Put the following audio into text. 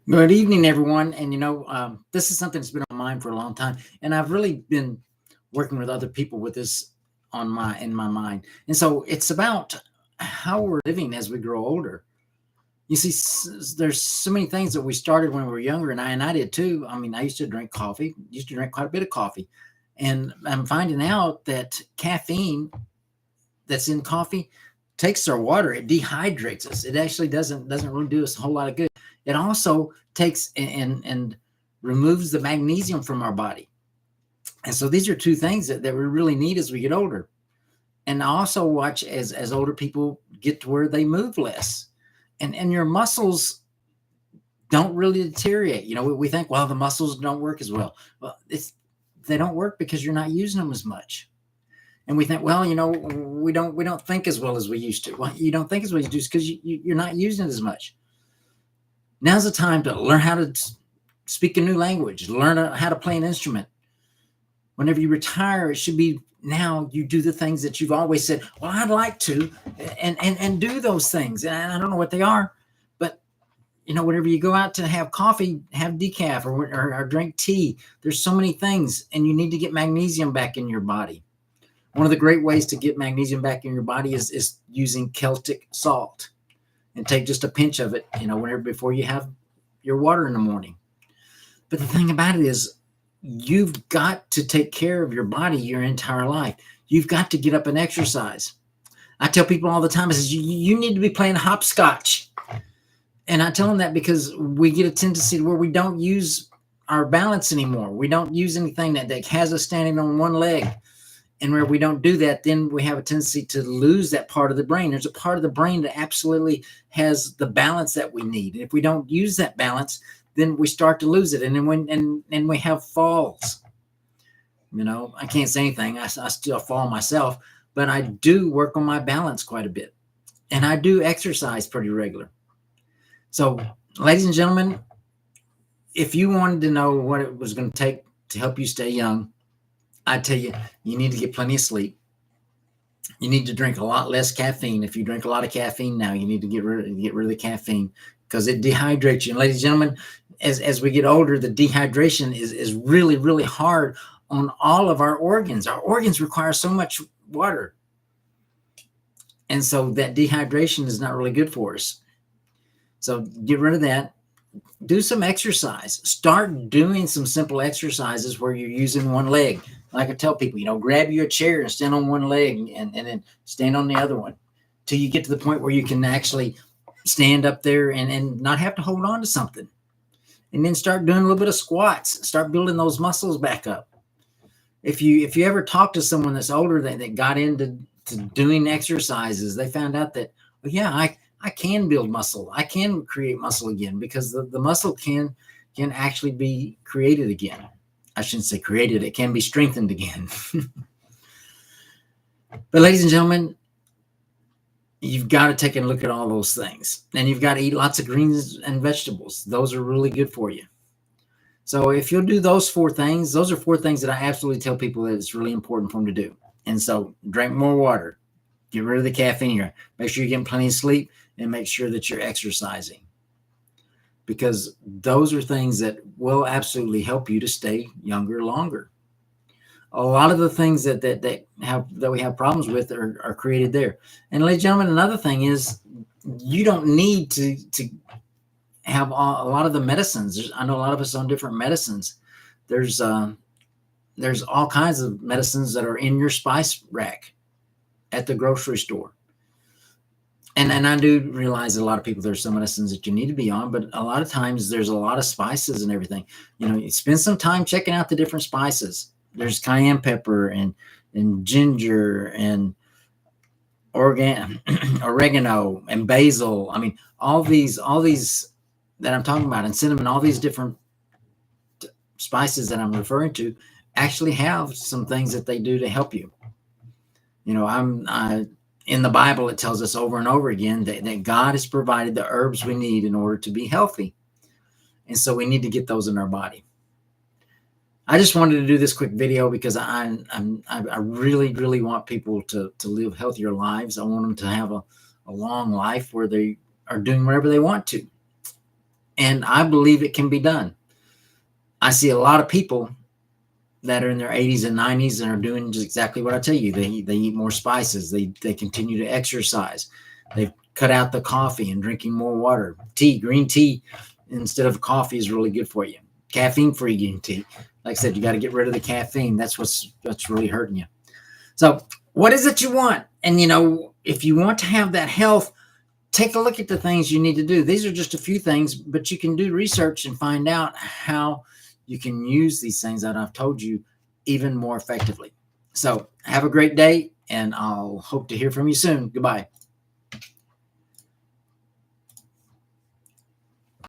Good evening, everyone. And this is something that's been on my mind for a long time, and I've really been working with other people with this in my mind. And so it's about how we're living as we grow older. You see, there's so many things that we started when we were younger, and I did too. I mean, I used to drink coffee, used to drink quite a bit of coffee, and I'm finding out that caffeine that's in coffee takes our water. It dehydrates us. It actually doesn't really do us a whole lot of good. It also takes and removes the magnesium from our body. And so these are two things that we really need as we get older. And I also watch as older people get to where they move less. And your muscles don't really deteriorate. We think, well, the muscles don't work as well. Well, they don't work because you're not using them as much. And we think, well, we don't think as well as we used to. Well, you don't think as well as you do because you're not using it as much. Now's the time to learn how to speak a new language, learn how to play an instrument. Whenever you retire, it should be now you do the things that you've always said, well, I'd like to, and do those things. And I don't know what they are, but whenever you go out to have coffee, have decaf or drink tea, there's so many things, and you need to get magnesium back in your body. One of the great ways to get magnesium back in your body is using Celtic salt, and take just a pinch of it, whenever before you have your water in the morning. But the thing about it is, you've got to take care of your body your entire life. You've got to get up and exercise. I tell people all the time, I says, you need to be playing hopscotch. And I tell them that because we get a tendency where we don't use our balance anymore. We don't use anything that has us standing on one leg. And where we don't do that, then we have a tendency to lose that part of the brain. There's a part of the brain that absolutely has the balance that we need. And if we don't use that balance, then we start to lose it. And then we have falls. I can't say anything. I still fall myself, but I do work on my balance quite a bit. And I do exercise pretty regular. So, ladies and gentlemen, if you wanted to know what it was going to take to help you stay young, I tell you, you need to get plenty of sleep. You need to drink a lot less caffeine. If you drink a lot of caffeine now, you need to get rid of the caffeine because it dehydrates you. And ladies and gentlemen, as we get older, the dehydration is really, really hard on all of our organs. Our organs require so much water. And so that dehydration is not really good for us. So get rid of that. Do some exercise. Start doing some simple exercises where you're using one leg. Like I tell people, grab you a chair and stand on one leg and then stand on the other one till you get to the point where you can actually stand up there and not have to hold on to something. And then start doing a little bit of squats. Start building those muscles back up. If you ever talk to someone that's older that got into doing exercises, they found out that, well, yeah, I can build muscle. I can create muscle again because the muscle can actually be created again. I shouldn't say created. It can be strengthened again. But ladies and gentlemen, you've got to take a look at all those things. And you've got to eat lots of greens and vegetables. Those are really good for you. So if you'll do those four things, those are four things that I absolutely tell people that it's really important for them to do. And so drink more water. Get rid of the caffeine. Make sure you're getting plenty of sleep. And make sure that you're exercising, because those are things that will absolutely help you to stay younger longer. A lot of the things that we have problems with are created there. And ladies and gentlemen, another thing is you don't need to have a lot of the medicines. I know a lot of us on different medicines. There's all kinds of medicines that are in your spice rack at the grocery store. And I do realize that a lot of people, there's some medicines that you need to be on, but a lot of times there's a lot of spices and everything. You spend some time checking out the different spices. There's cayenne pepper and ginger and oregano and basil. I mean, all these that I'm talking about, and cinnamon, all these different spices that I'm referring to actually have some things that they do to help you. In the Bible, it tells us over and over again that God has provided the herbs we need in order to be healthy. And so we need to get those in our body. I just wanted to do this quick video because I really, really want people to live healthier lives. I want them to have a long life where they are doing whatever they want to. And I believe it can be done. I see a lot of people that are in their 80s and 90s and are doing just exactly what I tell you. They eat more spices. They continue to exercise. They've cut out the coffee and drinking more water. Tea, green tea instead of coffee is really good for you. Caffeine-free green tea. Like I said, you got to get rid of the caffeine. That's really hurting you. So, what is it you want? And if you want to have that health, take a look at the things you need to do. These are just a few things, but you can do research and find out how you can use these things that I've told you even more effectively. So have a great day, and I'll hope to hear from you soon. Goodbye.